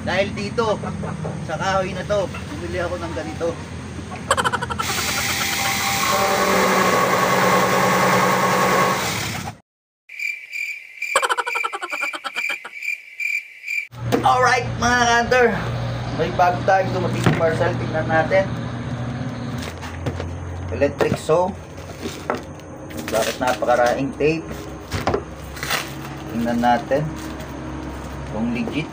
Dahil dito, sa kahoy na to, bumili ako ng ganito. Alright mga hunter, may bago tayong dumating sa parcel. Tingnan natin. Electric saw. Bakit napakaraing tape? Tingnan natin kung legit.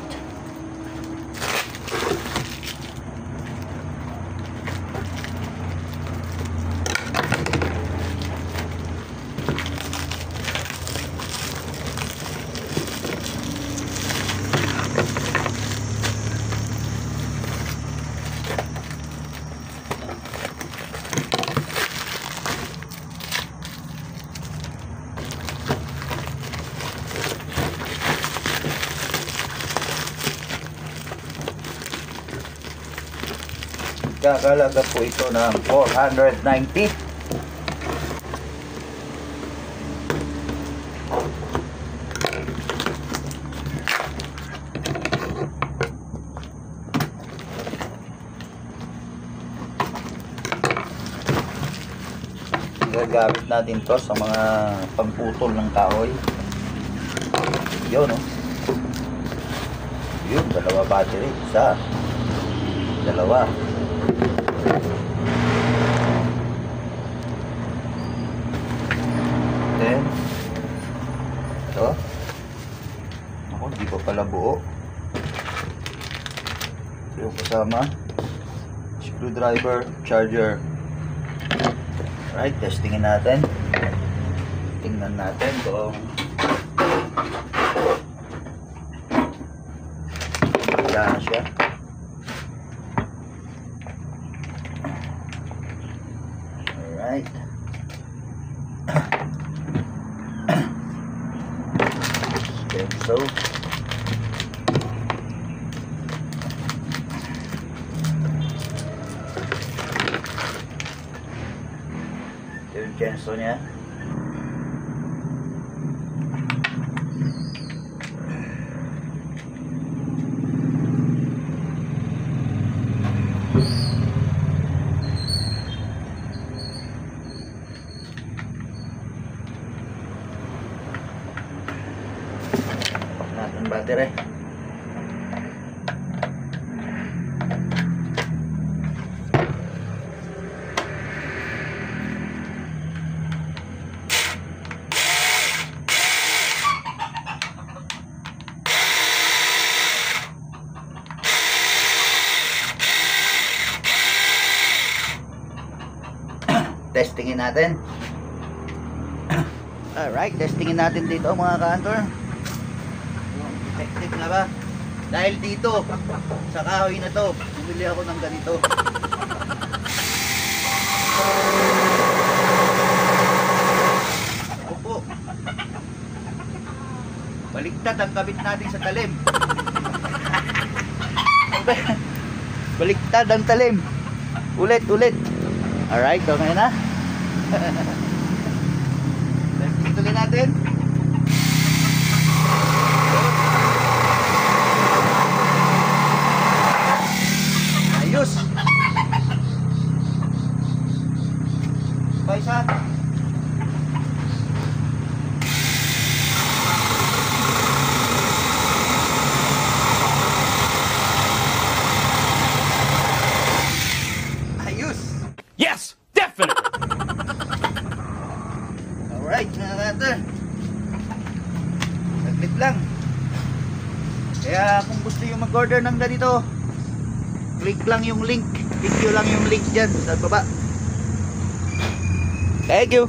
Kakalaga po ito ng 490. Gagamit natin to sa mga pagputol ng kahoy. Yun, no? Yun, dalawa battery. Isa, dalawa. Then ito, ako hindi pa pala buo. Yung kasama screwdriver, charger. Alright, testingin natin. Tingnan natin kung wala na siya. Alright. So ito yung chainsaw niya. Natin battery. Testingin natin. Alright, testingin natin dito mga ka-hunter. Effective na ba? Dahil dito, sa kahoy na to, bumili ako ng ganito. Opo. Baliktad ang kabit natin sa talim. Baliktad ang talim. Ulit. Alright, okay na. Tuloy natin. Ayos. Paisa. Ayos. Yes, definitely. Alright, mga hunter. Saglit lang. Kaya kung gusto nyo mag-order ng ganito, click lang yung link. Video lang yung link dyan sa baba. Thank you.